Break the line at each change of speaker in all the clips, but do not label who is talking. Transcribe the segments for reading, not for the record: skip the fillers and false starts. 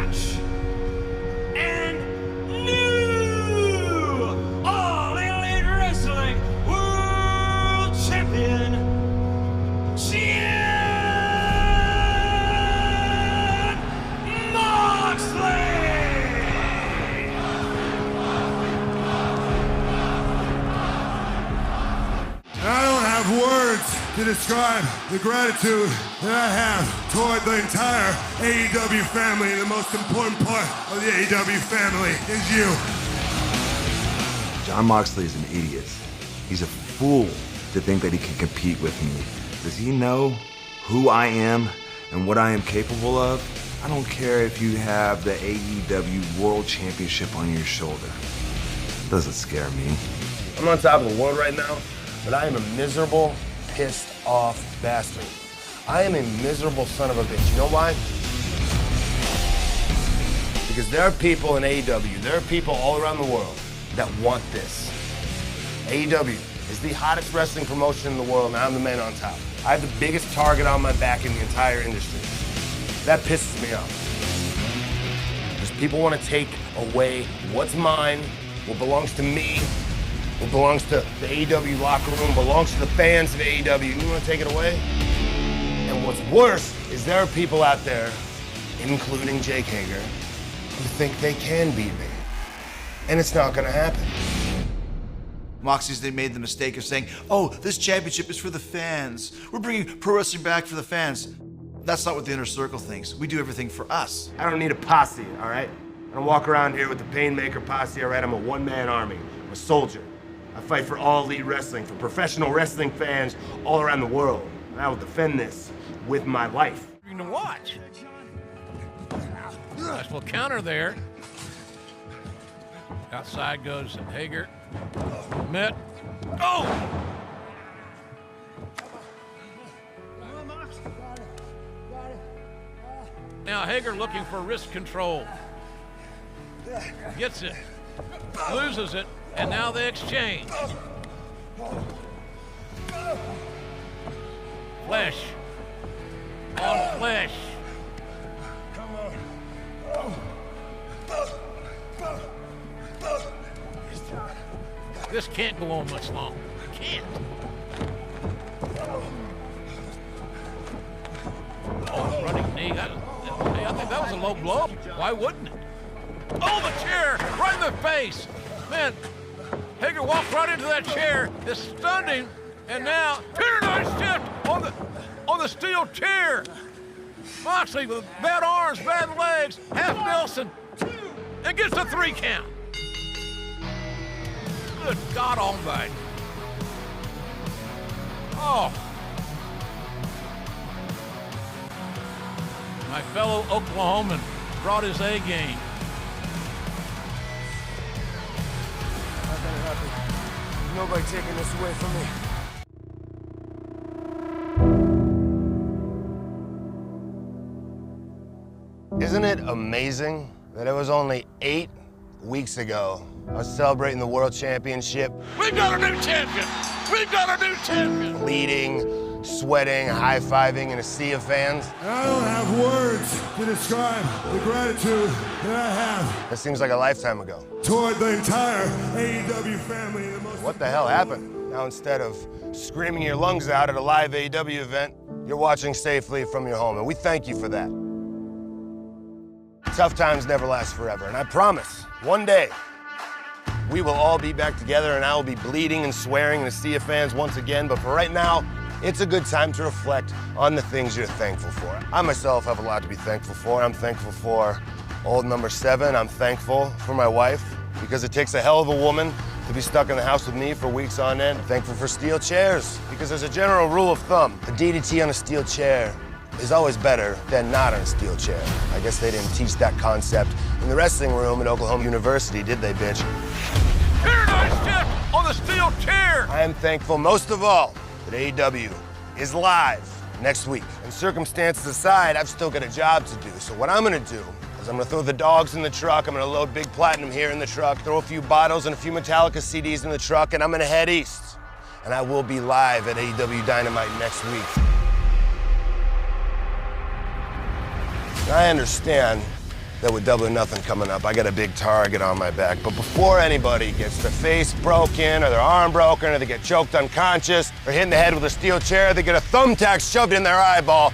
match. And new All Elite Wrestling World Champion, Jon Moxley!
I don't have words to describe the gratitude that I have toward the entire AEW family. The most important part of the AEW family is you.
Jon Moxley is an idiot. He's a fool to think that he can compete with me. Does he know who I am and what I am capable of? I don't care if you have the AEW World Championship on your shoulder. It doesn't scare me.
I'm on top of the world right now, but I am a miserable, pissed off bastard. I am a miserable son of a bitch. You know why? Because there are people in AEW, there are people all around the world that want this. AEW is the hottest wrestling promotion in the world, and I'm the man on top. I have the biggest target on my back in the entire industry. That pisses me off. Because people want to take away what's mine, what belongs to me, what belongs to the AEW locker room, belongs to the fans of AEW. You want to take it away? And what's worse is there are people out there, including Jake Hager, who think they can beat me. And it's not going to happen.
Moxley's, they made the mistake of saying, oh, this championship is for the fans. We're bringing pro wrestling back for the fans. That's not what the Inner Circle thinks. We do everything for us.
I don't need a posse, all right? I don't walk around here with the Painmaker posse, all right? I'm a one-man army. I'm a soldier. I fight for All Elite Wrestling, for professional wrestling fans all around the world. And I will defend this with my life.
To watch. Nice little counter there. Outside goes Hager. Mitt. Oh! Now Hager looking for wrist control. Gets it. Loses it. And now they exchange. Flesh. On flesh. This can't go on much longer. It can't. Oh, running knee. I think that was a low blow. Why wouldn't it? Oh, the chair! Right in the face! Man, Hager walked right into that chair. It's stunned him. And now, Tenderness shift on the steel chair. Moxley with bad arms, bad legs, half Nelson, and gets a 3 count. Good God almighty. Oh. My fellow Oklahoman brought his A game.
Not gonna happen. Nobody taking this away from me. Isn't it amazing that it was only 8 weeks ago I was celebrating the World Championship?
We've got a new champion! We've got a new champion!
Bleeding, sweating, high-fiving in a sea of fans.
I don't have words to describe the gratitude that I have
That seems like a lifetime ago.
toward the entire AEW family. The most
What the hell happened? Now instead of screaming your lungs out at a live AEW event, you're watching safely from your home, and we thank you for that. Tough times never last forever, and I promise, one day, we will all be back together and I will be bleeding and swearing in a sea of fans once again, but for right now, it's a good time to reflect on the things you're thankful for. I myself have a lot to be thankful for. I'm thankful for old number 7. I'm thankful for my wife, because it takes a hell of a woman to be stuck in the house with me for weeks on end. I'm thankful for steel chairs, because as a general rule of thumb, a DDT on a steel chair is always better than not on a steel chair. I guess they didn't teach that concept in the wrestling room at Oklahoma University, did they, bitch?
Paradise shift on the steel chair!
I am thankful most of all that AEW is live next week. And circumstances aside, I've still got a job to do. So what I'm gonna do is I'm gonna throw the dogs in the truck, I'm gonna load Big Platinum here in the truck, throw a few bottles and a few Metallica CDs in the truck, and I'm gonna head east. And I will be live at AEW Dynamite next week. I understand that with Double or Nothing coming up, I got a big target on my back. But before anybody gets their face broken, or their arm broken, or they get choked unconscious, or hit in the head with a steel chair, they get a thumbtack shoved in their eyeball,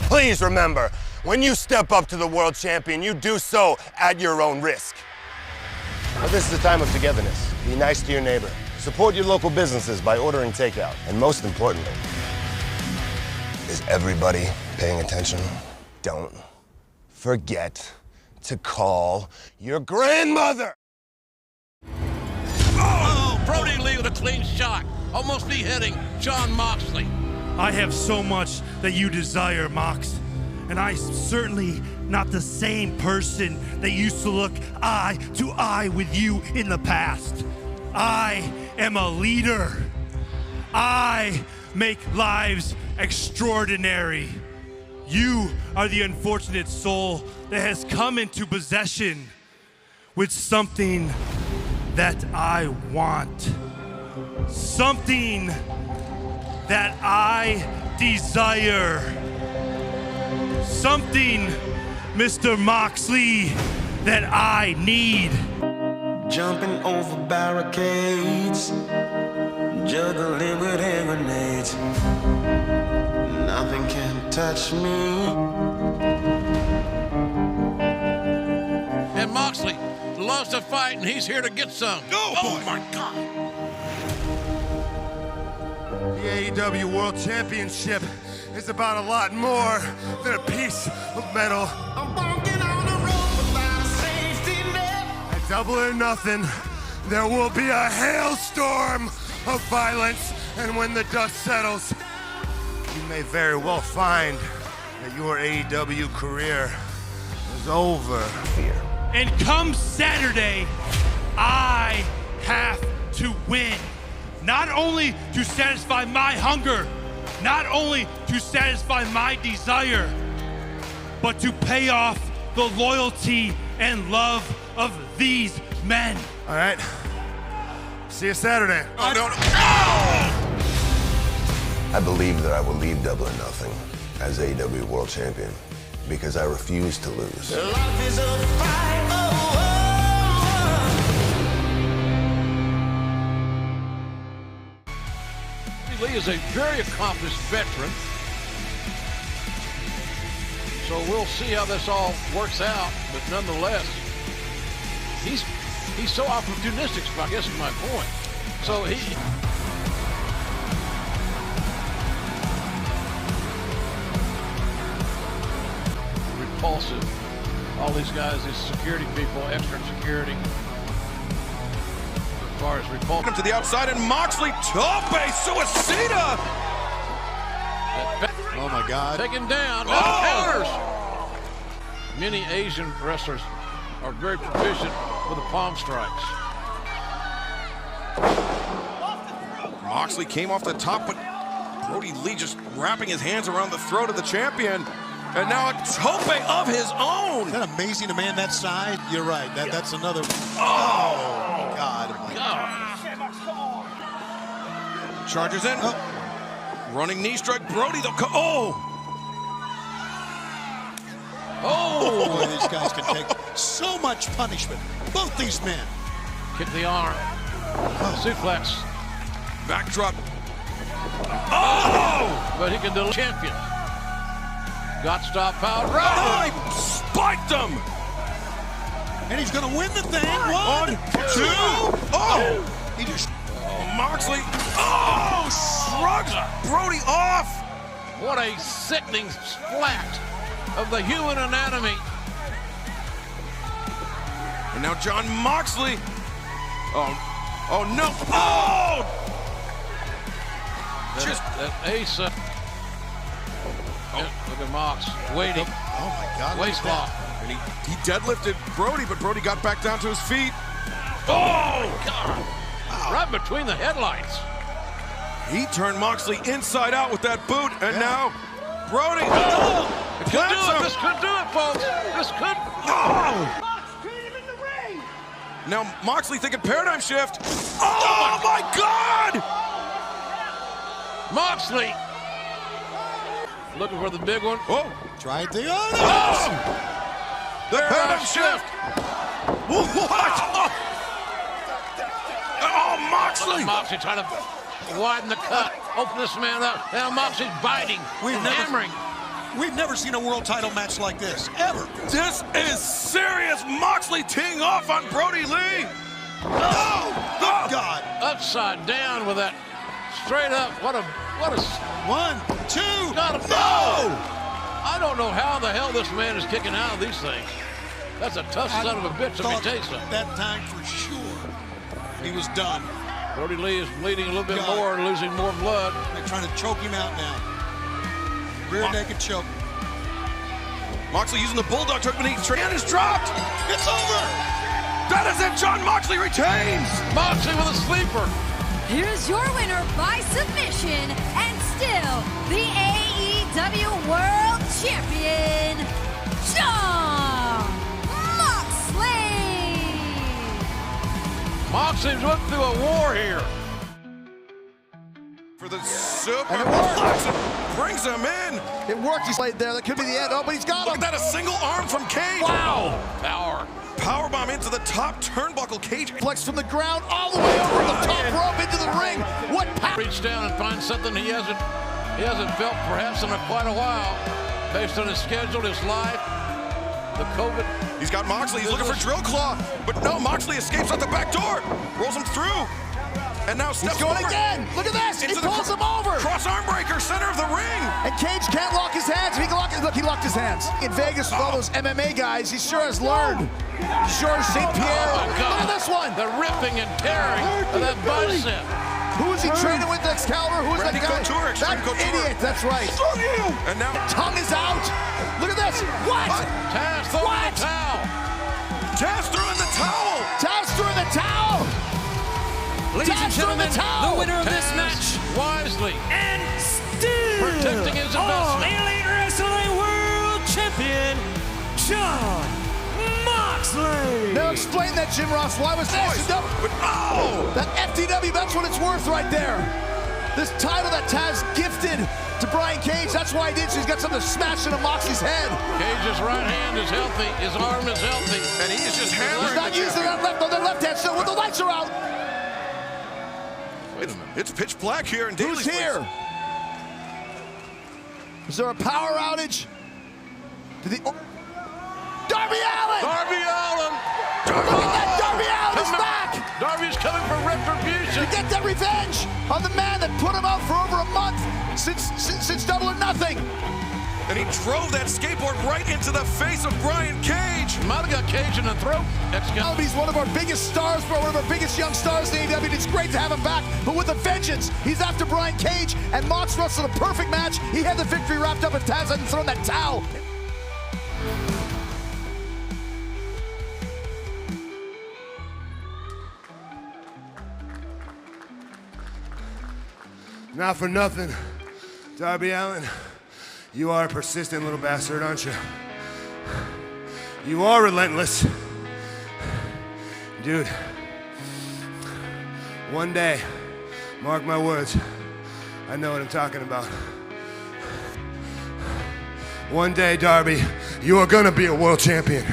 please remember, when you step up to the world champion, you do so at your own risk. But this is a time of togetherness. Be nice to your neighbor. Support your local businesses by ordering takeout. And most importantly, is everybody paying attention? Don't forget to call your grandmother.
Oh, Brody Lee with a clean shot. Almost beheading Jon Moxley.
I have so much that you desire, Mox. And I'm certainly not the same person that used to look eye to eye with you in the past. I am a leader. I make lives extraordinary. You are the unfortunate soul that has come into possession with something that I want. Something that I desire. Something, Mr. Moxley, that I need.
Jumping over barricades, juggling with hand grenades. Nothing can touch me.
And Moxley loves to fight, and he's here to get some. Oh my God.
The AEW World Championship is about a lot more than a piece of metal.
I'm walking on the road without a safety net.
At Double or Nothing, there will be a hailstorm of violence, and when the dust settles, you may very well find that your AEW career is over.
And come Saturday, I have to win. Not only to satisfy my hunger, not only to satisfy my desire, but to pay off the loyalty and love of these men.
All right. See you Saturday.
Oh, no.
I believe that I will leave Double or Nothing as AEW World Champion because I refuse to lose.
Life is a fight.
Lee is a very accomplished veteran. So we'll see how this all works out, but nonetheless, he's so opportunistic, I guess is my point. So he repulsive. All these guys, these security people, extra security. As far as repulsive.
To the outside, and Moxley, tope suicida.
Oh my God! Taken down. Now counters. Many Asian wrestlers are very proficient with the palm strikes.
Moxley came off the top, but Brody Lee just wrapping his hands around the throat of the champion. And now a tope of his own.
Isn't that amazing to man that size? You're right. That's another. Oh, God.
Charges in.
Oh.
Running knee strike. Brody, oh!
Boy, these guys can take so much punishment. Both these men.
Kick the arm. Suplex.
Backdrop. Oh!
But he can do champion. Got stop power.
Oh, he spiked him!
And he's going to win the thing. One,
two. Oh!
He just.
Moxley. Oh! Shrugs Brody off.
What a sickening splat of the human anatomy.
And now Jon Moxley. Oh no. Oh!
That ace. Look at Mox waiting.
Oh my God.
Waist lock.
And he deadlifted Brody, but Brody got back down to his feet.
Oh, God. Wow. Right between the headlights.
He turned Moxley inside out with that boot, and now Brody.
Could do it. This could do it, folks. This could.
Oh! Now Moxley thinking paradigm shift. Oh my God!
Moxley. Looking for the big one.
Oh!
Tried the.
Oh! The Paradigm shift. What? Oh, Moxley.
Moxley trying to widen the cut, open this man up. Now Moxley's biting and hammering.
We've never seen a world title match like this, ever.
This is serious. Moxley teeing off on Brody Lee.
Oh, good God.
Upside down with that straight up. What a
1, 2,
no! I don't know how the hell this man is kicking out of these things. That's a tough son of a bitch, let me tell you something.
That time for sure, he was done.
Brody Lee is bleeding a little bit more and losing more blood.
They're trying to choke him out now. Rear naked choke.
Moxley using the bulldog choke, but and is dropped.
It's over.
That is it. Jon Moxley retains.
Moxley with a sleeper.
Here's your winner by submission and still the AEW World Champion, Jon Moxley.
Moxley's went through a war here.
For the super flex, brings him in.
It worked. He's laid there. That could be the end. Oh, but he's got him.
Look at that, a single arm from Cage.
Wow. Power.
Powerbomb into the top turnbuckle. Cage
flex from the ground all the way over the top rope into the ring. What power?
Reach down and find something he hasn't felt perhaps in quite a while, based on his schedule, his life, the COVID.
He's got Moxley. He's looking for Drill Claw, but no. Moxley escapes out the back door, rolls him through. And now steps
He's going
forward.
again. Look at this. He pulls him over.
Cross arm breaker, center of the ring.
And Cage can't lock his hands. If he can lock, look, he locked his hands. In Vegas with all those MMA guys, he sure has learned. Sure as St. Pierre.
Oh,
look at this one.
The ripping and tearing of that bicep.
Who is he training with, Excalibur? Who is that guy?
Couture,
that idiot. That's right.
And now
tongue is out. Look at this. What?
Taz throwing the towel.
Taz threw in the towel.
Taz threw in the towel.
Ladies and gentlemen, the winner of this match,
wisely
and still
protecting his
All
investment.
Elite Wrestling World Champion, Jon Moxley.
Now explain that, Jim Ross. Why was that? That FTW, that's what it's worth right there. This title that Taz gifted to Brian Cage, that's why he did. So he's got something to smash into Moxley's head.
Cage's right hand is healthy. His arm is healthy.
And he is just hammering.
He's not using that left on their left hand still when the lights are out.
Wait a minute. It's pitch black here in Daly's
Who's here? Is there a power outage? Darby Allin!
Darby Allin!
Look at that! Darby Allin is back!
Darby's coming for retribution.
To get that revenge on the man that put him out for over a month since Double or Nothing.
And he drove that skateboard right into the face of Brian Cage.
Might have got Cage in the throat.
He's one of our biggest stars, one of our biggest young stars in the AEW. It's great to have him back, but with a vengeance. He's after Brian Cage, and Mox wrestled a perfect match. He had the victory wrapped up, and Taz hadn't thrown that towel.
Not for nothing, Darby Allin. You are a persistent little bastard, aren't you? You are relentless. Dude, one day, mark my words, I know what I'm talking about. One day, Darby, you are gonna be a world champion.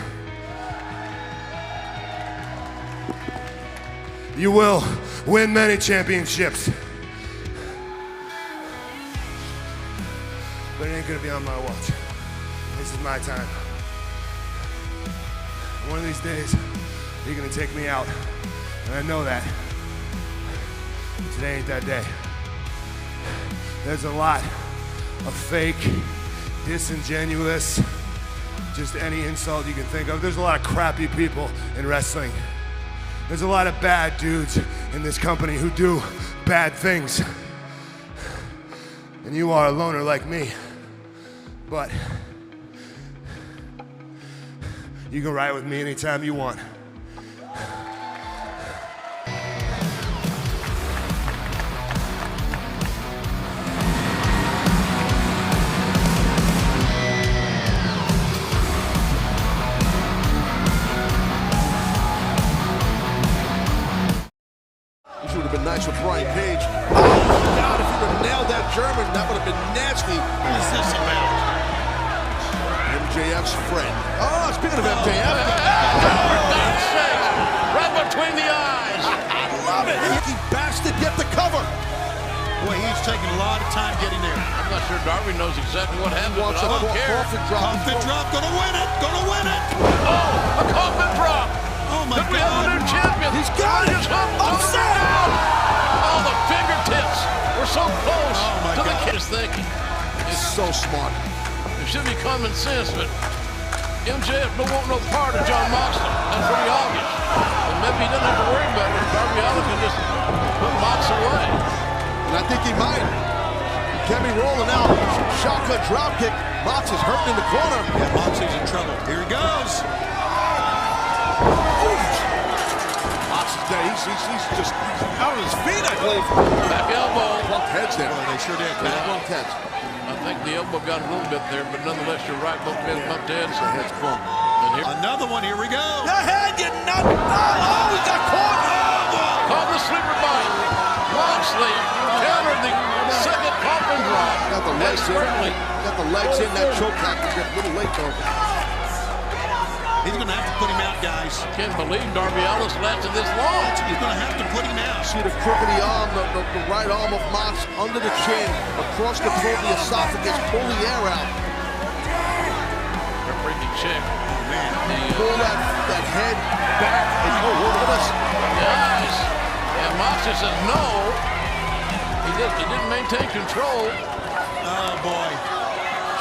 You will win many championships. But it ain't gonna be on my watch. This is my time. One of these days, you're gonna take me out. And I know that. But today ain't that day. There's a lot of fake, disingenuous, just any insult you can think of. There's a lot of crappy people in wrestling. There's a lot of bad dudes in this company who do bad things. And you are a loner like me. But you can ride with me anytime you want.
This would have been nice with Brian Cage. Oh, God, if he would have nailed that German, that would have been nasty. What is this about? MJF's friend. Oh, speaking of MJF, taking a lot of time getting there.
I'm not sure Darby knows exactly what happened, but I don't care.
Coffin drop, gonna win it, gonna win it.
Oh, a coffin drop.
Oh my
Could we have a
God.
new champion?
He's got it.
Upset. Oh, the fingertips. We're so close to the kid's thinking.
It's so smart.
It should be common sense, but MJF don't want no part of Jon Moxley. That's pretty obvious. And maybe he doesn't have to worry about it. Darby Allin can just put Mox away.
And I think he might. Can be rolling now. Shotgun dropkick. Mox is hurting in the corner.
Yeah, Moxley's in trouble. Here he goes.
Mox is dead. He's just out of his feet, I believe.
Back elbow.
Plunked heads there.
They sure did.
Plunked heads.
I think the elbow got a little bit there, but nonetheless, you're right. Both men bumped heads.
The head's plunked.
And here,
Another one, here we go.
The head, you nut! Oh, he got caught!
caught the sleeper bite. Moxley countered the second coffin drop.
Got the legs in. Got the legs in that choke lock. He's got a little late though.
He's going to have to put him out, guys.
Can't believe Darby Allin's lasted this long.
He's going to have to put him out.
See the crook of the arm, the right arm of Mox under the chin, across the throat, the esophagus, pull the air out.
Referee can check.
Man.
Pull that head back and go, look at us.
Nice. And Moxley says no. He didn't maintain control.
Oh, boy.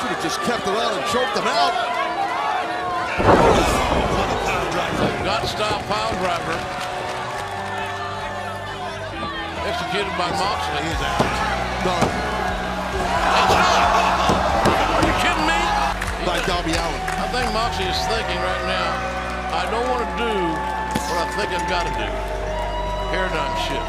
Should have just kept it on and choked him out.
Gut-style pile driver. Executed by Moxley.
He is out.
Done.
Are you kidding me?
By Darby Allin.
I think Moxley is thinking right now, I don't want to do what I think I've got to do. Paradigm shift.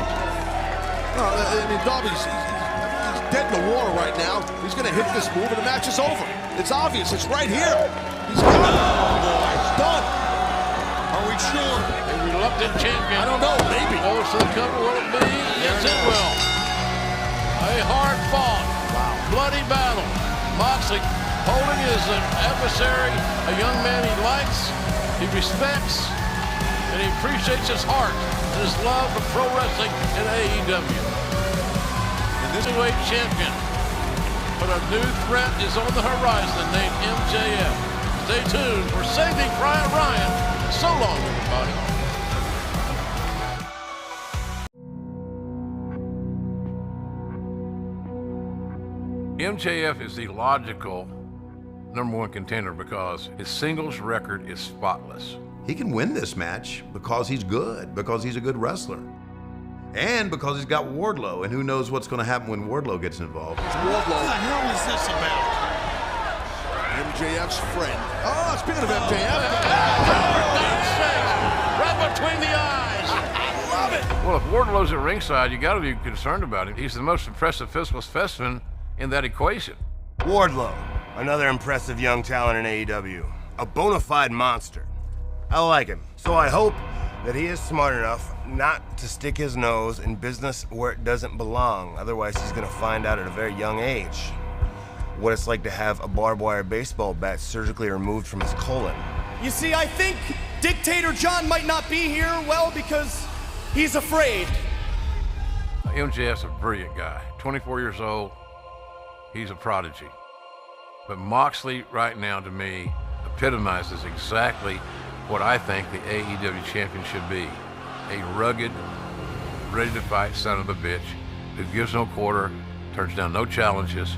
No, I mean, Darby's he's dead in the water right now. He's going to hit this move and the match is over. It's obvious. It's right here. He's got it.
Oh, boy.
It's done.
Are we sure?
A reluctant champion.
I don't know. Maybe.
Goes to the cover. Will it be? Yes, it will. A hard-fought, bloody battle. Moxley holding his adversary, a young man he likes, he respects, and he appreciates his heart and his love for pro wrestling and AEW. And this heavyweight champion, but a new threat is on the horizon named MJF. Stay tuned for Saving Private Ryan. So long, everybody. MJF is the logical #1 contender because his singles record is spotless.
He can win this match because he's good, because he's a good wrestler. And because he's got Wardlow, and who knows what's going to happen when Wardlow gets involved.
What the hell is this about?
MJF's friend. Oh, speaking of MJF.
Right between the eyes.
I love it.
Well, if Wardlow's at ringside, you got to be concerned about him. He's the most impressive physical specimen in that equation.
Wardlow, another impressive young talent in AEW. A bona fide monster. I like him, so I hope that he is smart enough not to stick his nose in business where it doesn't belong. Otherwise, he's gonna find out at a very young age what it's like to have a barbed wire baseball bat surgically removed from his colon.
You see, I think Dictator John might not be here, well, because he's afraid.
MJF's a brilliant guy, 24 years old. He's a prodigy. But Moxley, right now, to me, epitomizes exactly what I think the AEW champion should be. A rugged, ready-to-fight son of a bitch who gives no quarter, turns down no challenges,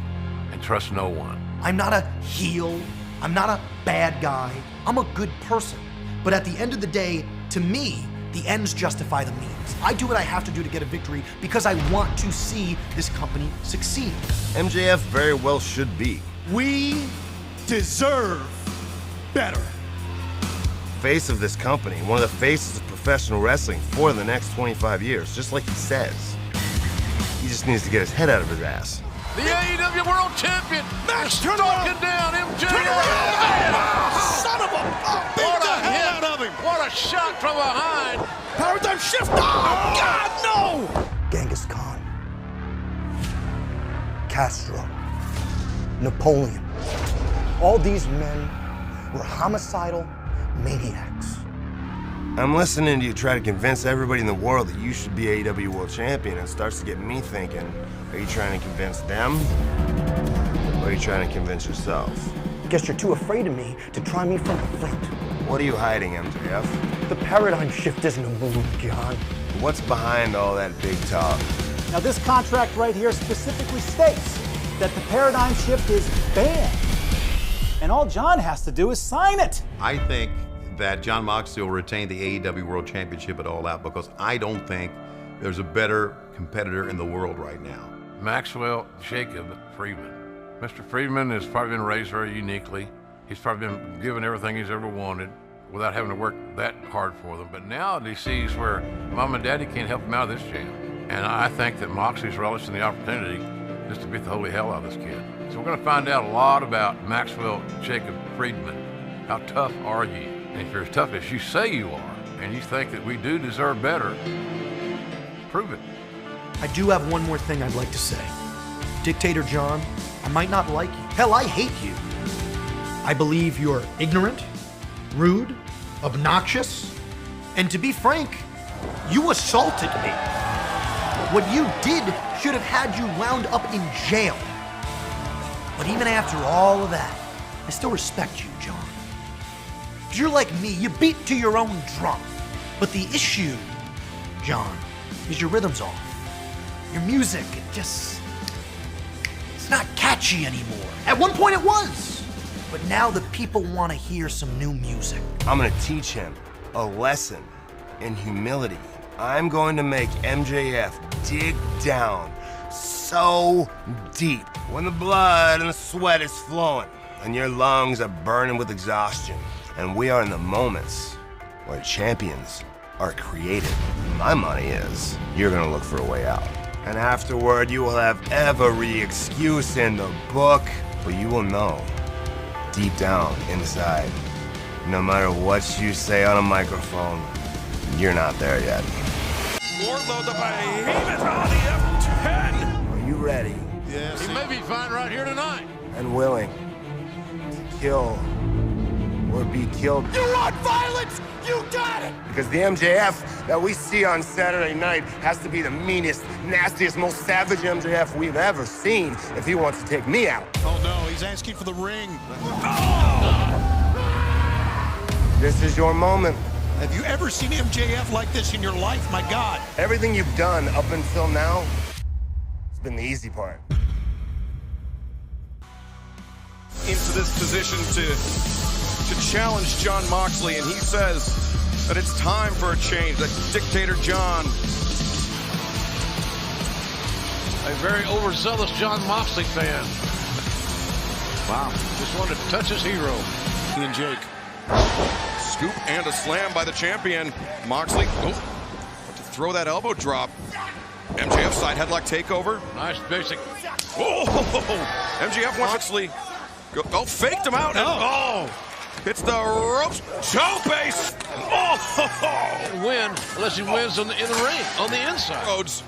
and trusts no one.
I'm not a heel. I'm not a bad guy. I'm a good person. But at the end of the day, to me, the ends justify the means. I do what I have to do to get a victory because I want to see this company succeed.
MJF very well should be.
We deserve better.
Face of this company, one of the faces of professional wrestling for the next 25 years, just like he says. He just needs to get his head out of his ass.
The AEW World Champion,
Max,
is
turn
stalking down MJF.
Turn around! Son of a...
What a hit!
Out of him.
What a shot from behind!
Paradigm shift! Oh, God, no!
Genghis Khan, Castro, Napoleon. All these men were homicidal maniacs.
I'm listening to you try to convince everybody in the world that you should be AEW World Champion, and it starts to get me thinking, are you trying to convince them? Or are you trying to convince yourself?
I guess you're too afraid of me to try me from the front.
What are you hiding, MJF?
The paradigm shift isn't a move, John.
What's behind all that big talk?
Now this contract right here specifically states that the paradigm shift is banned. And all John has to do is sign it.
I think that Jon Moxley will retain the AEW World Championship at All Out because I don't think there's a better competitor in the world right now.
Maxwell Jacob Friedman. Mr. Friedman has probably been raised very uniquely. He's probably been given everything he's ever wanted without having to work that hard for them. But now he sees where Mom and Daddy can't help him out of this jam. And I think that Moxley's relishing the opportunity just to beat the holy hell out of this kid. So we're going to find out a lot about Maxwell Jacob Friedman. How tough are you? And if you're as tough as you say you are, and you think that we do deserve better, prove it.
I do have one more thing I'd like to say. Dictator John, I might not like you. Hell, I hate you. I believe you're ignorant, rude, obnoxious, and to be frank, you assaulted me. What you did should have had you wound up in jail. But even after all of that, I still respect you, John. You're like me, you beat to your own drum. But the issue, John, is your rhythm's off. Your music, it's not catchy anymore. At one point it was. But now the people want to hear some new music.
I'm gonna teach him a lesson in humility. I'm going to make MJF dig down so deep when the blood and the sweat is flowing and your lungs are burning with exhaustion. And we are in the moments where champions are created. My money is you're gonna look for a way out. And afterward, you will have every excuse in the book, but you will know deep down inside, no matter what you say on a microphone, you're not there yet.
Wardlow the behemoth on the F10.
Are you ready?
Yes.
He may be fine right here tonight.
And willing to kill or be killed?
You want violence? You got it!
Because the MJF that we see on Saturday night has to be the meanest, nastiest, most savage MJF we've ever seen if he wants to take me out.
Oh no, he's asking for the ring.
This is your moment.
Have you ever seen MJF like this in your life? My God.
Everything you've done up until now has been the easy part.
Into this position to challenge Jon Moxley, and he says that it's time for a change, that Dictator John.
A very overzealous Jon Moxley fan. Wow, just wanted to touch his hero.
He and Jake.
Scoop and a slam by the champion. Moxley, to throw that elbow drop. MJF side headlock takeover.
Nice basic.
Oh, MJF wants Moxley. Faked him out. And, hits the ropes. Toe base.
He'll win unless he wins in the ring, on the inside.
Rhodes.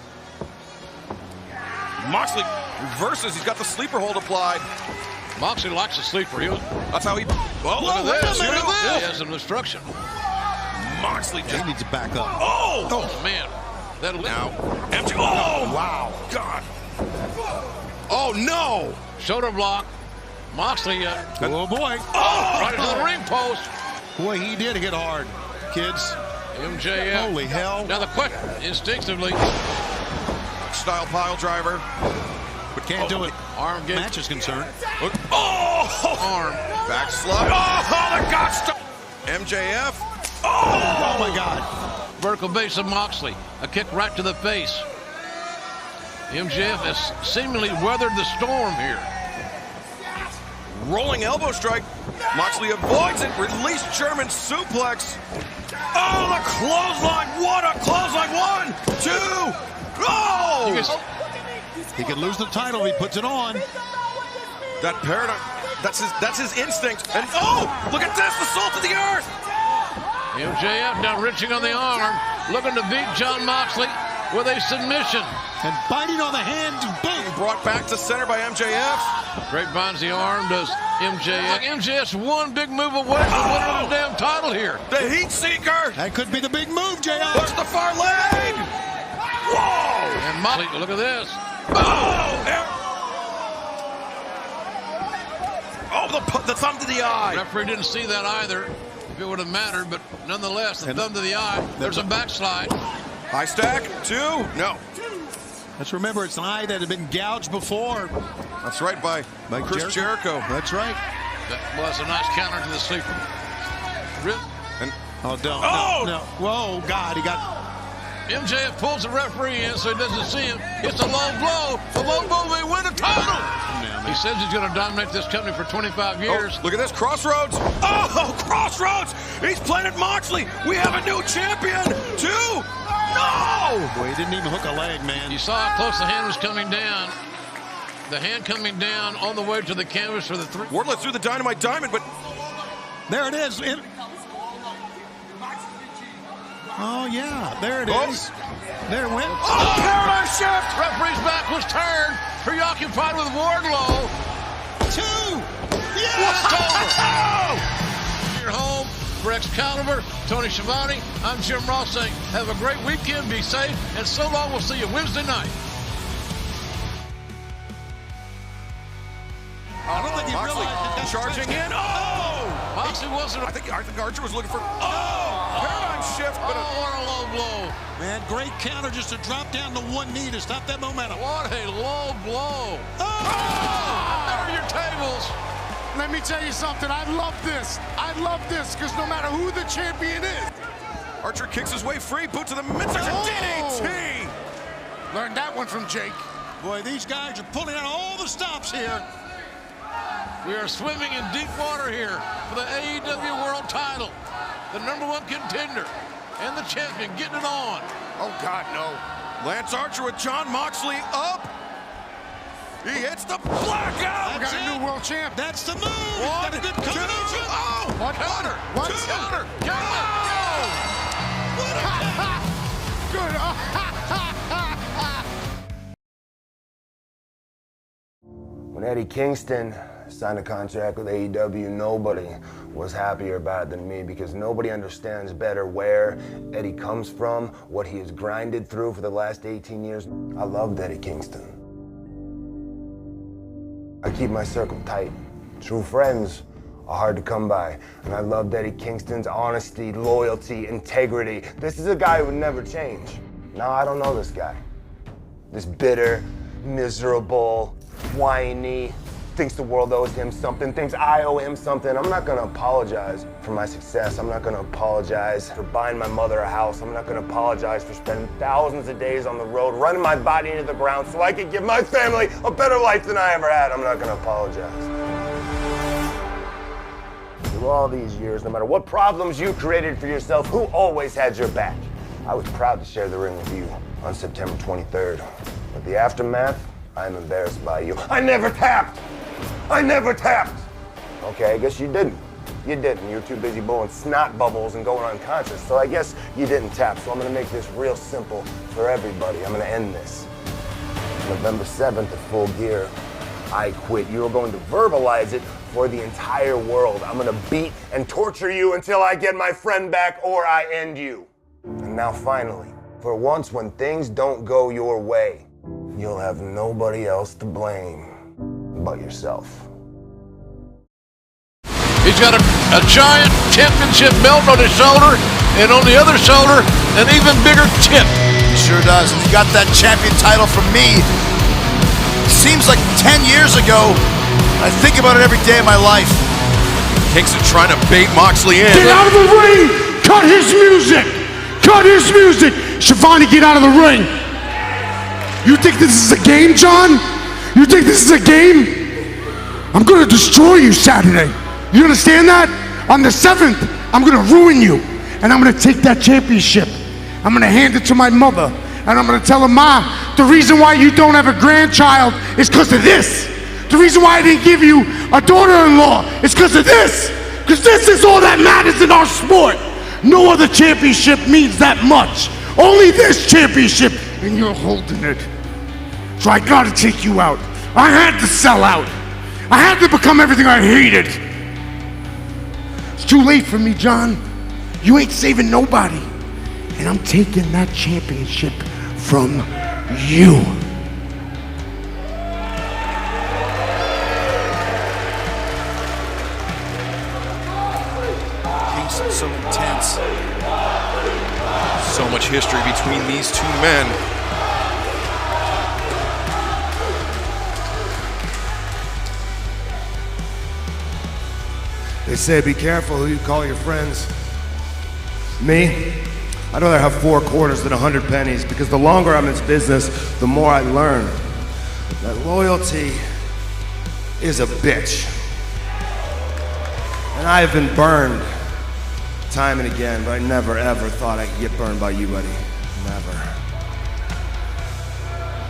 Moxley reverses. He's got the sleeper hold applied.
Moxley likes the sleeper.
That's how he. Well,
look at this. Look at this. He has some instruction.
Moxley just
needs to back up.
Oh man. That'll
now. MJ. Oh wow. God. Oh no.
Shoulder block. Moxley.
Oh boy.
Right into the ring post.
Boy, he did hit hard, kids.
MJF.
Holy hell.
Now the quick, instinctively.
Style pile driver.
But can't do it.
Arm get.
Match is concerned.
Arm.
Back slide. Oh, the God stop. MJF.
Oh my God.
Vertical base of Moxley. A kick right to the face. MJF has seemingly weathered the storm here.
Rolling elbow strike. Moxley avoids it. Release German suplex. Oh, the clothesline. What a clothesline. 1, 2. Oh!
He could lose the title if he puts it on.
That paradigm. That's his instinct. And look at this. The salt of the earth.
MJF now reaching on the arm, looking to beat Jon Moxley with a submission.
And biting on the hand, boom,
brought back to center by MJF.
Grapevines the arm, does MJF. MJF's one big move away from the winner of the damn title here.
The Heat Seeker.
That could be the big move, JR.
Push the far leg. Whoa!
And Moxley, look at this.
Oh, the thumb to the eye.
The referee didn't see that either. If it would have mattered, but nonetheless, the thumb to the eye. There's a backslide.
High stack, 2. No.
Let's remember, it's an eye that had been gouged before.
That's right, by Chris Jericho.
That's right.
That was a nice counter to the sleeper.
And
no. Whoa, God, he got...
MJF pulls the referee in so he doesn't see him. It's a low blow. The low blow may win a title. He says he's going to dominate this company for 25 years.
Oh, look at this, Crossroads. Oh, Crossroads. He's planted Moxley. We have a new champion. 2. No!
Boy, he didn't even hook a leg, man.
You saw how close the hand was coming down. The hand coming down on the way to the canvas for the 3.
Wardlow threw the Dynamite Diamond, but...
There it is. Oh, yeah. There it is. There it went.
Oh, paradigm shift! Referee's back was turned. Preoccupied with Wardlow.
2.
Yeah! Walked over. You're home. For Excalibur, Tony Schiavone, I'm Jim Ross saying have a great weekend, be safe, and so long. We'll see you Wednesday night.
I don't think he realized that
charging in. Oh!
Moxley wasn't.
I think Archer was looking for. Paradigm shift, but
what a low blow.
Man, great counter just to drop down to one knee to stop that momentum.
What a low blow. There are your tables.
Let me tell you something, I love this. I love this, because no matter who the champion is.
Archer kicks his way free, boot to the midsection, DDT!
Learned that one from Jake.
Boy, these guys are pulling out all the stops here.
We are swimming in deep water here for the AEW World title. The #1 contender and the champion getting it on.
Oh, God, no.
Lance Archer with Jon Moxley up. He hits the blackout.
We got a new world champ.
That's the move.
1, 2, oh!
One counter. One
counter.
Good.
When Eddie Kingston signed a contract with AEW, nobody was happier about it than me, because nobody understands better where Eddie comes from, what he has grinded through for the last 18 years. I loved Eddie Kingston. I keep my circle tight. True friends are hard to come by, and I loved Eddie Kingston's honesty, loyalty, integrity. This is a guy who would never change. Now, I don't know this guy. This bitter, miserable, whiny, thinks the world owes him something, thinks I owe him something. I'm not gonna apologize for my success. I'm not gonna apologize for buying my mother a house. I'm not gonna apologize for spending thousands of days on the road, running my body into the ground so I could give my family a better life than I ever had. I'm not gonna apologize. Through all these years, no matter what problems you created for yourself, who always had your back? I was proud to share the ring with you on September 23rd. But the aftermath, I'm embarrassed by you. I never tapped! I never tapped! Okay, I guess you didn't. You didn't. You were too busy blowing snot bubbles and going unconscious, so I guess you didn't tap. So I'm gonna make this real simple for everybody. I'm gonna end this. November 7th at Full Gear, I quit. You are going to verbalize it for the entire world. I'm gonna beat and torture you until I get my friend back or I end you. And now finally, for once when things don't go your way, you'll have nobody else to blame but yourself.
He's got a giant championship belt on his shoulder, and on the other shoulder, an even bigger chip.
He sure does, and he got that champion title from me. Seems like 10 years ago. I think about it every day of my life.
Kingston trying to bait Moxley in.
Get out of the ring! Cut his music! Cut his music! Schiavone, get out of the ring! You think this is a game, John? You think this is a game? I'm gonna destroy you Saturday. You understand that? On the 7th, I'm gonna ruin you. And I'm gonna take that championship. I'm gonna hand it to my mother. And I'm gonna tell her, Ma, the reason why you don't have a grandchild is because of this. The reason why I didn't give you a daughter-in-law is because of this. Because this is all that matters in our sport. No other championship means that much. Only this championship, and you're holding it. So I gotta take you out. I had to sell out. I had to become everything I hated. It's too late for me, John. You ain't saving nobody. And I'm taking that championship from you.
Kingston, so intense. So much history between these two men.
They say be careful who you call your friends. Me? I'd rather have 4 quarters than 100 pennies, because the longer I'm in this business, the more I learn that loyalty is a bitch. And I have been burned time and again, but I never ever thought I could get burned by you, buddy. Never.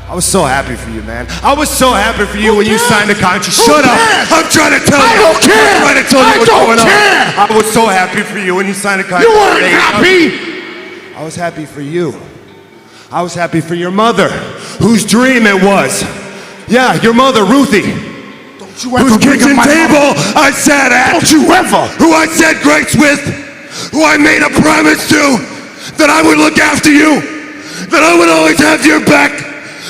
I was so happy for you, man. I was so happy for you when you signed the contract. Shut up! I'm trying to tell you.
I don't care!
I'm trying to tell you what's going on.
I
I was so happy for you when you signed the contract.
You weren't happy!
I was happy for you. I was happy for your mother, whose dream it was. Yeah, your mother, Ruthie.
Don't you ever
Whose
bring
kitchen
up my
table
mother.
I sat at.
Don't you ever!
Who I said grace with. Who I made a promise to. That I would look after you. That I would always have your back.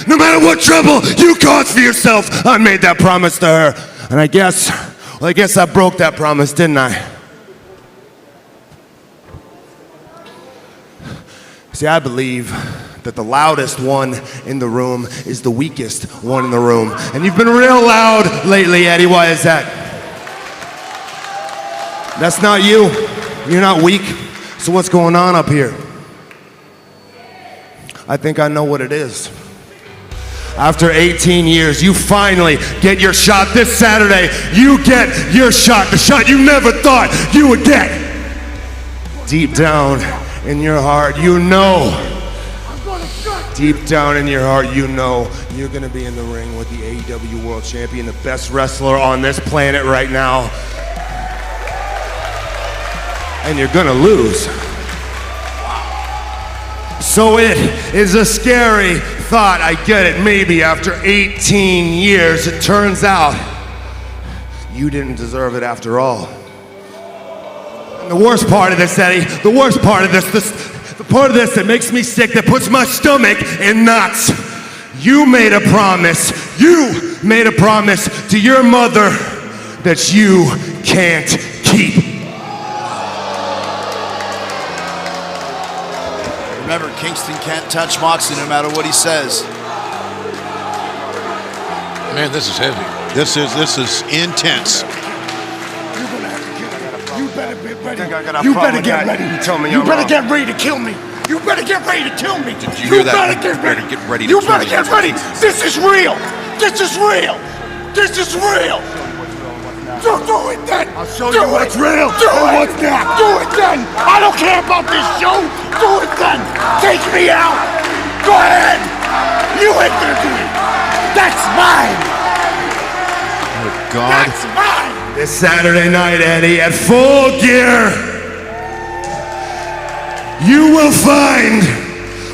No matter what trouble you caused for yourself. I made that promise to her. And I guess I broke that promise, didn't I? See, I believe that the loudest one in the room is the weakest one in the room. And you've been real loud lately, Eddie. Why is that? That's not you. You're not weak. So what's going on up here? I think I know what it is. After 18 years, you finally get your shot this Saturday. You get your shot, the shot you never thought you would get. Deep down in your heart, you know. Deep down in your heart, you know you're gonna be in the ring with the AEW World Champion, the best wrestler on this planet right now. And you're gonna lose. So it is a scary thought, I get it. Maybe after 18 years, it turns out you didn't deserve it after all. And the worst part of this, Eddie, the worst part of this, the part of this that makes me sick, that puts my stomach in knots. You made a promise to your mother that you can't keep.
Remember, Kingston can't touch Moxley no matter what he says.
Man, this is heavy.
This is intense.
You better be ready.
You
You better get ready.
You told me
You
I'm
better
wrong.
get ready to kill me. You better get ready to kill me.
Did you hear that?
Better get ready.
Get ready to
You
kill
better
me.
get ready. This is real. This is real. This is real. Do it then.
I'll show you what's real
and what's not. Do it then. I don't care about this show. Do it then. Take me out. Go ahead. You ain't gonna do it. That's mine.
Oh, God.
That's mine.
This Saturday night, Eddie, at Full Gear, you will find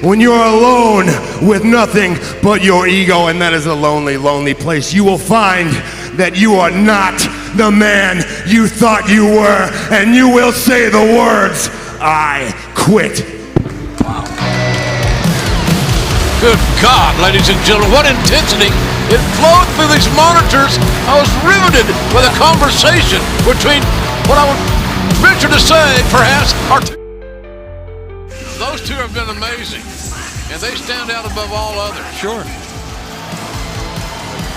when you're alone with nothing but your ego, and that is a lonely, lonely place, you will find that you are not the man you thought you were, and you will say the words, I quit.
Good God, ladies and gentlemen, what intensity. It flowed through these monitors. I was riveted with a conversation between what I would venture to say, perhaps, are those two have been amazing, and they stand out above all others.
Sure. The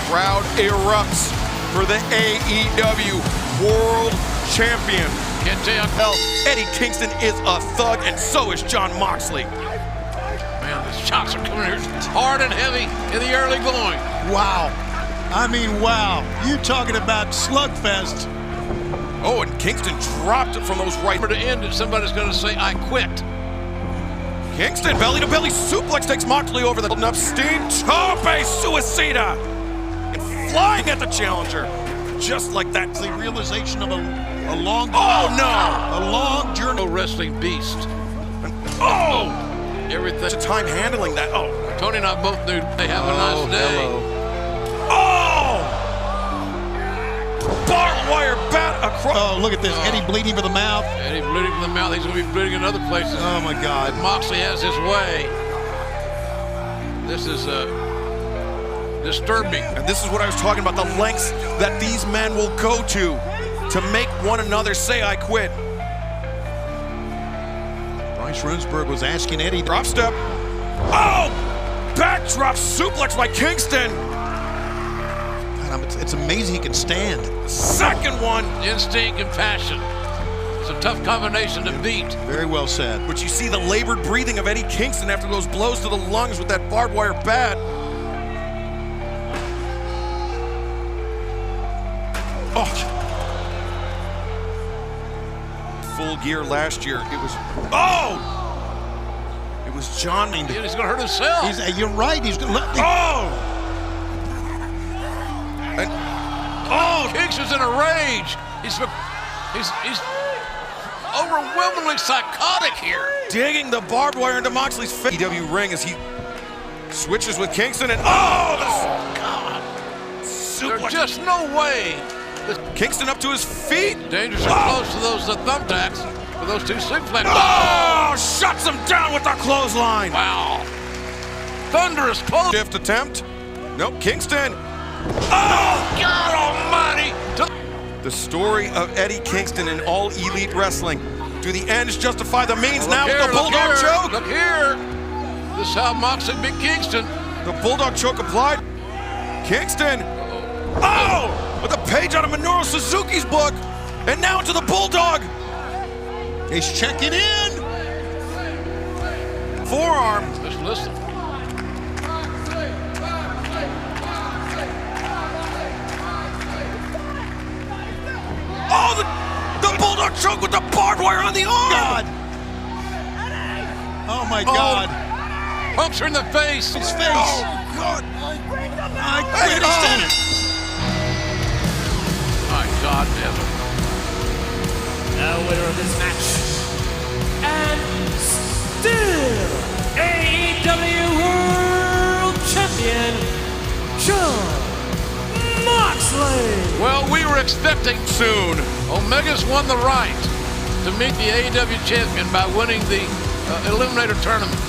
crowd erupts for the AEW World Champion.
Can't tell you
Hell, Eddie Kingston is a thug, and so is Jon Moxley.
Man, the shots are coming here hard and heavy in the early going.
Wow. I mean, wow. You talking about slugfest.
Oh, and Kingston dropped it from those right.
To end it, somebody's going to say, I quit.
Kingston, belly-to-belly suplex takes Moxley over the up steam. Tope suicida. And flying at the challenger. Just like that.
The realization of a long...
Oh, no.
A long journey.
Wrestling beast.
Oh!
Everything.
Time handling that. Oh.
Tony and I both knew they have a nice day.
Oh! Barbed wire bat across.
Oh, look at this. Eddie bleeding from the mouth.
Eddie bleeding from the mouth. He's going to be bleeding in other places.
Oh, my God.
Moxley has his way. This is disturbing.
And this is what I was talking about, the lengths that these men will go to make one another say, I quit.
Bryce Remsburg was asking Eddie.
Drop step. Oh! Backdrop suplex by Kingston.
God, it's amazing he can stand.
Second one.
Instinct and passion. It's a tough combination to beat.
Very well said.
But you see the labored breathing of Eddie Kingston after those blows to the lungs with that barbed wire bat. Oh. Full gear last year. It was. Oh! It was Jon.
He's going to hurt himself.
You're right. He's going to.
Oh! And,
oh! Kingston's in a rage. He's overwhelmingly psychotic here.
Digging the barbed wire into Moxley's face. AEW ring as he switches with Kingston and oh God!
There's just no way.
Kingston up to his feet.
Dangerously close to those thumbtacks with those two suplexes.
Oh! Shuts him down with the clothesline.
Wow! Thunderous close.
Shift attempt. Nope. Kingston.
Oh God Almighty!
The story of Eddie Kingston in All Elite Wrestling. Do the ends justify the means now with the Bulldog choke?
Look here. This is how Moxley beat Kingston.
The Bulldog choke applied. Kingston. Oh! With a page out of Minoru Suzuki's book. And now into the Bulldog.
He's checking in.
Forearm.
Just listen.
Oh, the Bulldog choke with the barbed wire on the arm!
God. Oh, my God.
Puncture in the face.
His face.
Oh, God.
I quit. He's done it.
My God, Devin.
The winner of this match, and still AEW World Champion, Jon Moxley.
Well, we were expecting
Soon.
Omega's won the right to meet the AEW champion by winning the Eliminator Tournament.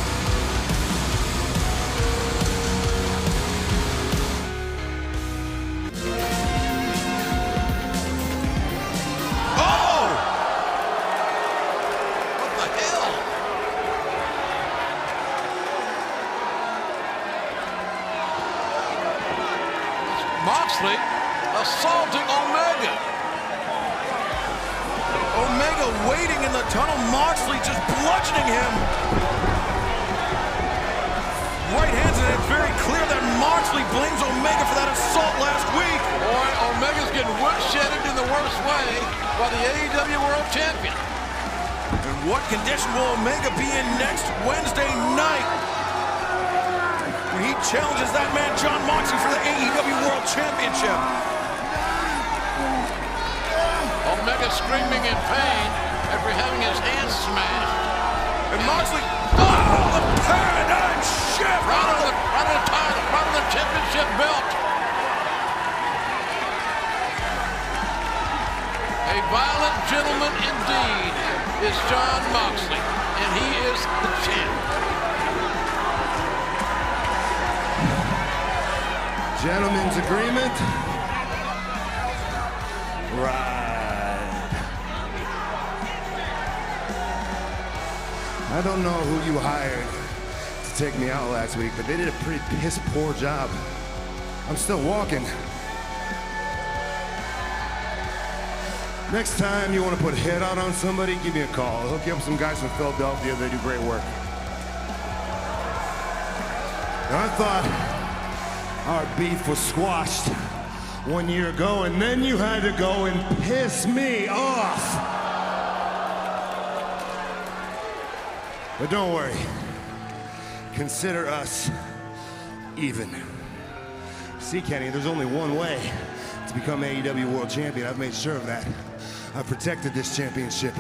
Moxley assaulting Omega.
Omega waiting in the tunnel. Moxley just bludgeoning him. Right hands, and it's very clear that Moxley blames Omega for that assault last week.
Boy, Omega's getting woodshedded in the worst way by the AEW World Champion.
And what condition will Omega be in next Wednesday night? When he challenges that man, Jon Moxley, for the AEW World Championship.
Omega screaming in pain after having his hands smashed.
And Moxley, the paradigm shift!
Right on the title, right on the championship belt. A violent gentleman indeed is Jon Moxley, and he is the champ.
Gentlemen's agreement. Right. I don't know who you hired to take me out last week, but they did a pretty piss poor job. I'm still walking. Next time you want to put a hit out on somebody, give me a call. I'll hook you up with some guys from Philadelphia. They do great work. Now, I thought our beef was squashed 1 year ago, and then you had to go and piss me off. But don't worry. Consider us even. See, Kenny, there's only one way to become AEW World Champion. I've made sure of that. I've protected this championship.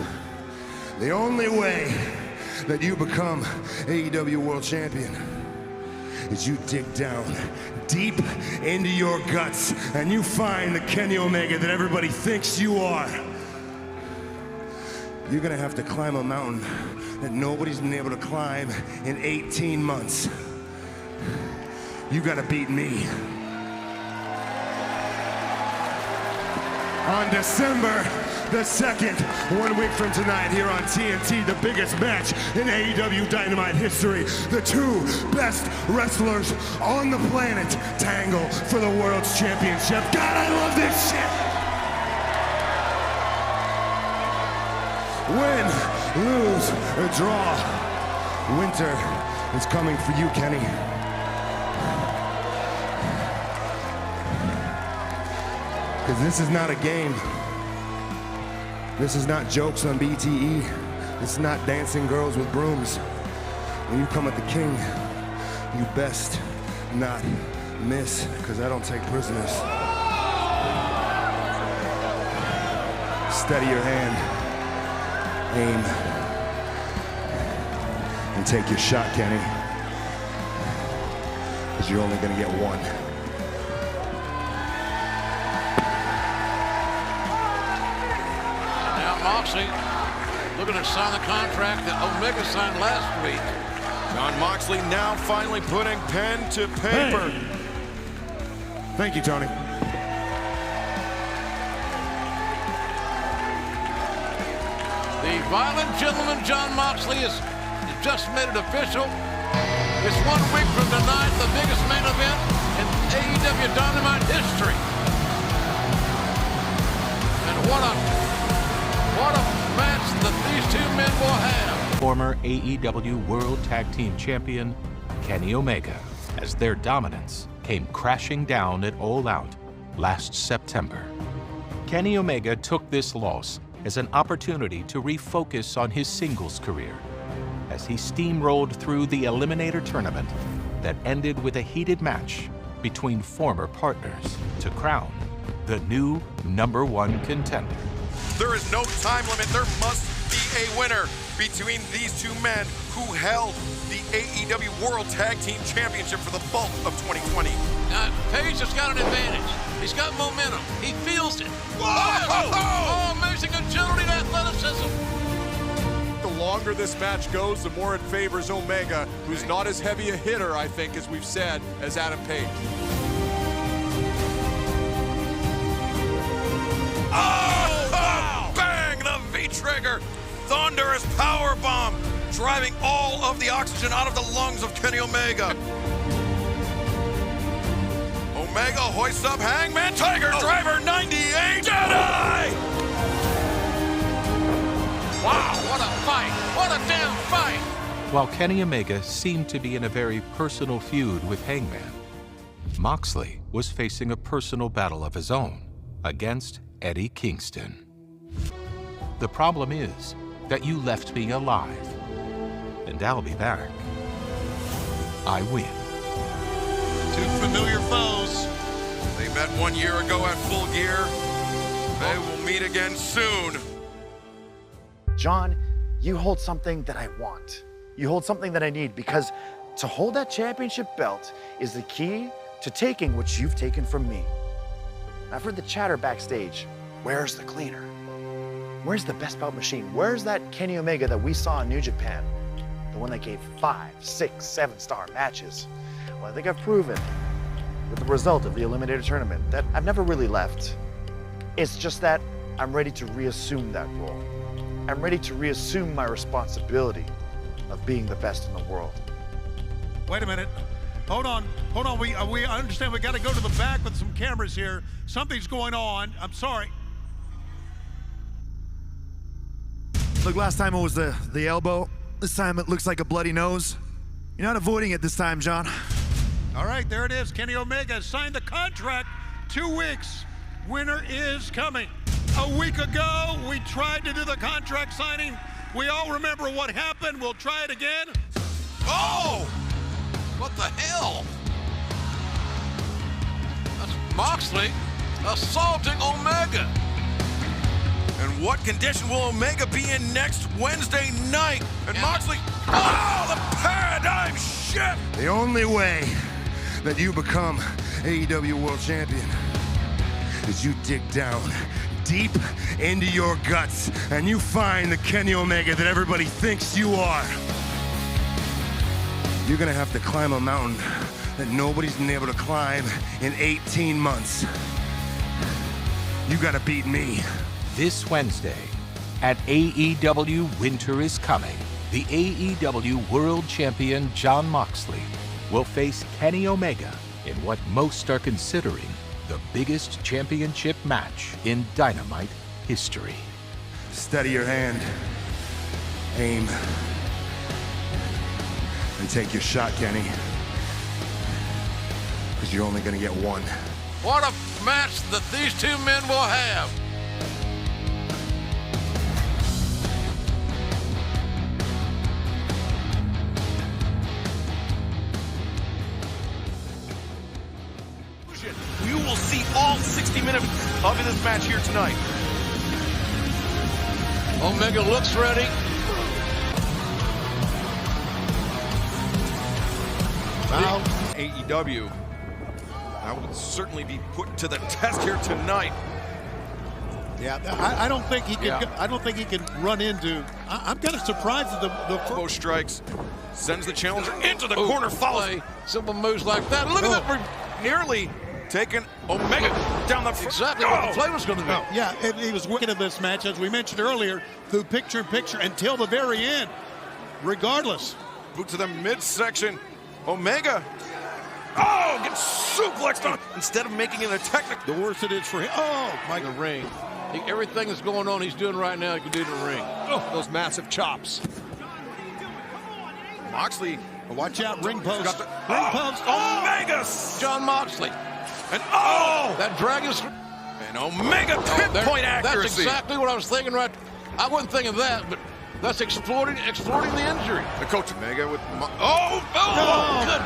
The only way that you become AEW World Champion is you dig down deep into your guts and you find the Kenny Omega that everybody thinks you are. You're gonna have to climb a mountain that nobody's been able to climb in 18 months. You gotta beat me. On December the 2nd, 1 week from tonight, here on TNT, the biggest match in AEW Dynamite history. The two best wrestlers on the planet tangle for the World's Championship. God, I love this shit! Win, lose, or draw, winter is coming for you, Kenny. Because this is not a game. This is not jokes on BTE. This is not dancing girls with brooms. When you come at the king, you best not miss, because I don't take prisoners. Steady your hand, aim, and take your shot, Kenny. Because you're only gonna get one.
Moxley looking to sign the contract that Omega signed last week.
Jon Moxley now finally putting pen to paper.
Hey. Thank you, Tony.
The violent gentleman, Jon Moxley, has just made it official. It's 1 week from tonight, the biggest main event in AEW Dynamite history. And what a match that these two men will have.
Former AEW World Tag Team Champion Kenny Omega, as their dominance came crashing down at All Out last September. Kenny Omega took this loss as an opportunity to refocus on his singles career as he steamrolled through the Eliminator Tournament that ended with a heated match between former partners to crown the new #1 contender.
There is no time limit. There must be a winner between these two men who held the AEW World Tag Team Championship for the bulk of 2020.
Page has got an advantage. He's got momentum. He feels it.
Whoa!
Oh, amazing agility and athleticism.
The longer this match goes, the more it favors Omega, who's not as heavy a hitter, I think, as we've said, as Adam Page.
V-trigger, thunderous power bomb, driving all of the oxygen out of the lungs of Kenny Omega. Omega hoists up Hangman Tiger Driver 98. Jedi!
Wow, what a fight! What a damn fight!
While Kenny Omega seemed to be in a very personal feud with Hangman, Moxley was facing a personal battle of his own against Eddie Kingston. The problem is that you left me alive, and I'll be back. I win.
Two familiar foes.
They met 1 year ago at Full Gear. They will meet again soon.
Jon, you hold something that I want. You hold something that I need, because to hold that championship belt is the key to taking what you've taken from me. I've heard the chatter backstage. Where's the cleaner? Where's the best bout machine? Where's that Kenny Omega that we saw in New Japan? The one that gave 5, 6, 7-star matches. Well, I think I've proven with the result of the Eliminator Tournament that I've never really left. It's just that I'm ready to reassume that role. I'm ready to reassume my responsibility of being the best in the world.
Wait a minute. Hold on. I understand we got to go to the back with some cameras here. Something's going on. I'm sorry.
Look, last time it was the elbow. This time it looks like a bloody nose. You're not avoiding it this time, Jon.
All right, there it is. Kenny Omega signed the contract. 2 weeks. Winter is coming. A week ago, we tried to do the contract signing. We all remember what happened. We'll try it again.
Oh! What the hell? That's Moxley assaulting Omega.
And what condition will Omega be in next Wednesday night? And Moxley, oh, the paradigm shift! shift!
The only way that you become AEW World Champion is you dig down deep into your guts and you find the Kenny Omega that everybody thinks you are. You're gonna have to climb a mountain that nobody's been able to climb in 18 months. You gotta beat me.
This Wednesday at AEW Winter is Coming, the AEW World Champion Jon Moxley will face Kenny Omega in what most are considering the biggest championship match in Dynamite history.
Steady your hand, aim, and take your shot, Kenny. Because you're only gonna get one.
What a match that these two men will have.
You will see all 60 minutes of this match here tonight.
Omega looks ready.
Now, AEW. That would certainly be put to the test here tonight.
Yeah, I don't think he can. I don't think he can run into. I'm kind of surprised at the
elbow strikes, sends the challenger into the corner, follows.
Simple moves like that. Look at that,
nearly taking Omega down the front.
Exactly what the play was going to be.
Yeah, and he was working in this match, as we mentioned earlier, through picture-in-picture until the very end. Regardless,
boot to the midsection. Omega. Oh, gets suplexed on instead of making it a technical.
The worse it is for him. Oh, my.
The ring. Everything that's going on, he's doing right now, he can do in the ring.
Oh, those massive chops. Moxley.
Watch out, ring post.
Got the,
ring post.
Omega.
Jon Moxley.
And oh!
That dragon's.
And Omega pinpoint accuracy.
That's exactly what I was thinking right. I wasn't thinking that, but that's exploiting the injury.
The coach Omega with good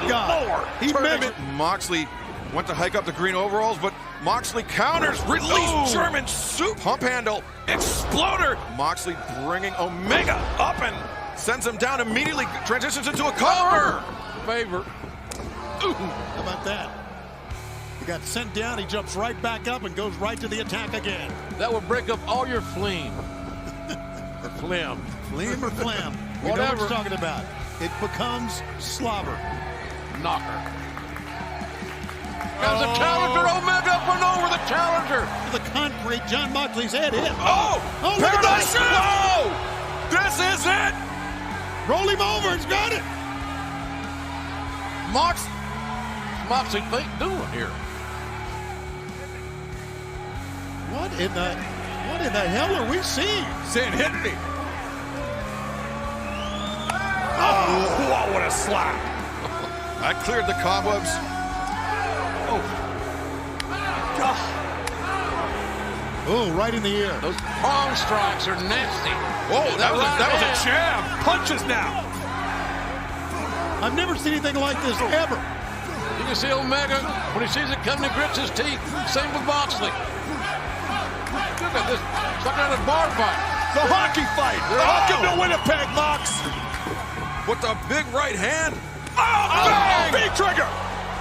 God.
Lord.
He mimicked.
Moxley went to hike up the green overalls, but Moxley counters, release German soup pump handle, exploder. Moxley bringing Omega up and sends him down immediately, transitions into a cover.
Favor.
How about that? He got sent down, he jumps right back up and goes right to the attack again.
That will break up all your phlegm. Or phlegm.
Phlegm or phlegm. We know what you're talking about. It becomes slobber.
Knocker. There's a challenger, Omega up and over the challenger.
The concrete, Jon Moxley's head hit.
Oh, Paradise Shift! Oh, this is it!
Roll him over, he's got it.
Moxley doing here?
What in the hell are we seeing?
Saying hit me. Oh, what a slap. I cleared the cobwebs.
Oh, right in the ear.
Those palm strikes are nasty.
Whoa, that was a jab. Punches now.
I've never seen anything like this ever.
You can see Omega, when he sees it coming, he grits his teeth. Same with Moxley. Look at this. It's like a bar fight.
The hockey fight. Welcome to Winnipeg, Mox. With the big right hand. Oh, V-trigger.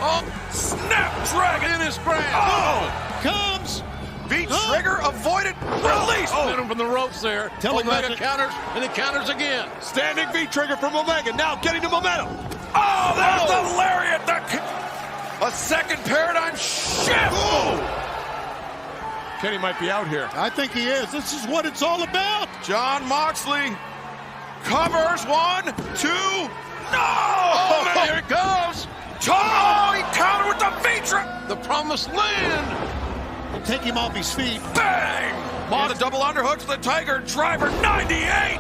Oh,
snap dragon
in his grab.
Oh,
comes.
V-trigger avoided. Release.
Hit him from the ropes there. Omega counters, and he counters again.
Standing V-trigger from Omega. Now getting the momentum. Oh, there's the lariat. A second paradigm shift. Kenny might be out here.
I think he is. This is what it's all about.
Jon Moxley covers 1, 2. No!
Oh, man, here it goes.
Oh, he countered with the V-trigger.
The promised land.
Take him off his feet.
Bang! The double underhook to the Tiger Driver 98.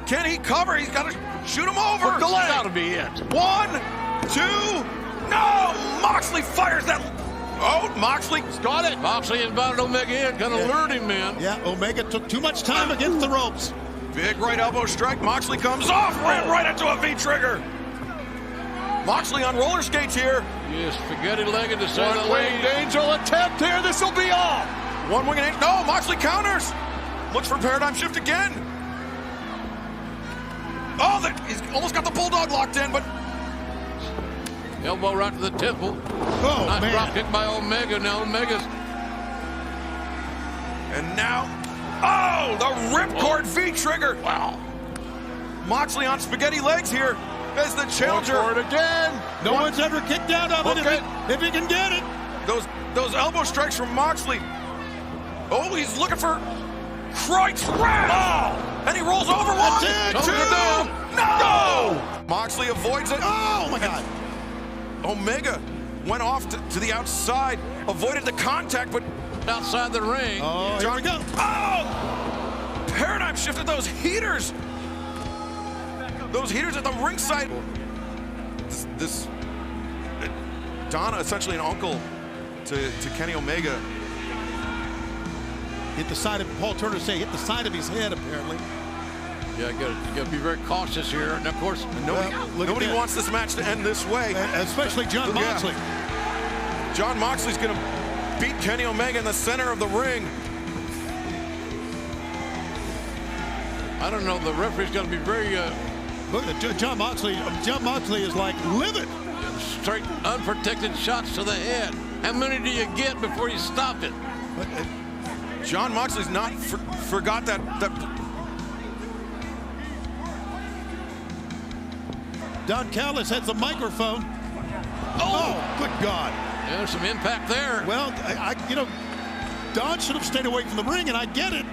Can he cover? He's got to shoot him over.
The leg. That'll be it.
1, 2. No! Moxley fires that. Oh, Moxley's got it.
Moxley invited Omega in, kind of lured him in.
Yeah, Omega took too much time against the ropes.
Big right elbow strike. Moxley comes off, ran right into a V-trigger. Moxley on roller skates here.
Yes, spaghetti-legged to say the
One-winged angel attempt here. This will be all. One-winged angel. No, Moxley counters. Looks for paradigm shift again. Oh, he's almost got the bulldog locked in, but
Elbow right to the temple.
Oh,
nice
man.
drop kick by Omega. Now Omega's.
And now, oh, the ripcord V-trigger. Wow. Moxley on spaghetti legs here as the challenger.
Going for it again. No one's ever kicked out of it if he can get it.
Those elbow strikes from Moxley. Oh, he's looking for Kreutz Wrath. Oh, and he rolls over one, two, no! Moxley avoids it.
Oh, my God.
Omega went off to the outside, avoided the contact, but
outside the ring.
Oh, here we go.
Oh! Paradigm shifted those heaters. Those heaters at the ringside. This Donna, essentially an uncle to Kenny Omega.
Hit the side of, Paul Turner say, hit the side of his head, apparently.
Yeah, you got to be very cautious here. And, of course,
Nobody wants this match to end this way.
Especially Jon Moxley.
Yeah. Jon Moxley's going to beat Kenny Omega in the center of the ring.
I don't know. The referee's going to be very...
Look at Jon Moxley. Jon Moxley is like livid.
Straight, unprotected shots to the head. How many do you get before you stop it?
Jon Moxley's not forgot that
Don Callis has the microphone. Oh, good God.
Yeah, there's some impact there.
Well, you know, Don should have stayed away from the ring, and I get it.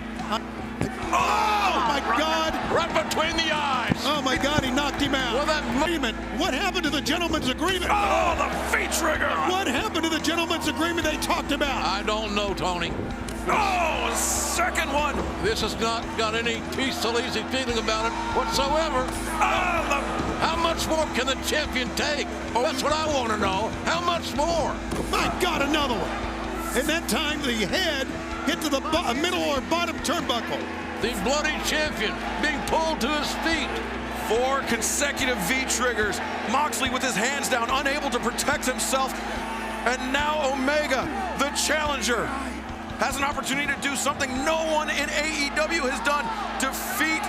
Oh, my God.
Right between the eyes.
Oh, my God, he knocked him out.
Well, that
agreement. What happened to the gentleman's agreement?
Oh, the V-trigger.
What happened to the gentleman's agreement they talked about?
I don't know, Tony.
Oh, second one.
This has not got any peaceful, easy feeling about it whatsoever. How much more can the champion take? That's what I want to know. How much more?
My God, another one. And that time the head hit to the middle or bottom turnbuckle.
The bloody champion being pulled to his feet.
4 consecutive V-triggers. Moxley with his hands down, unable to protect himself. And now Omega, the challenger, has an opportunity to do something no one in AEW has done. Defeat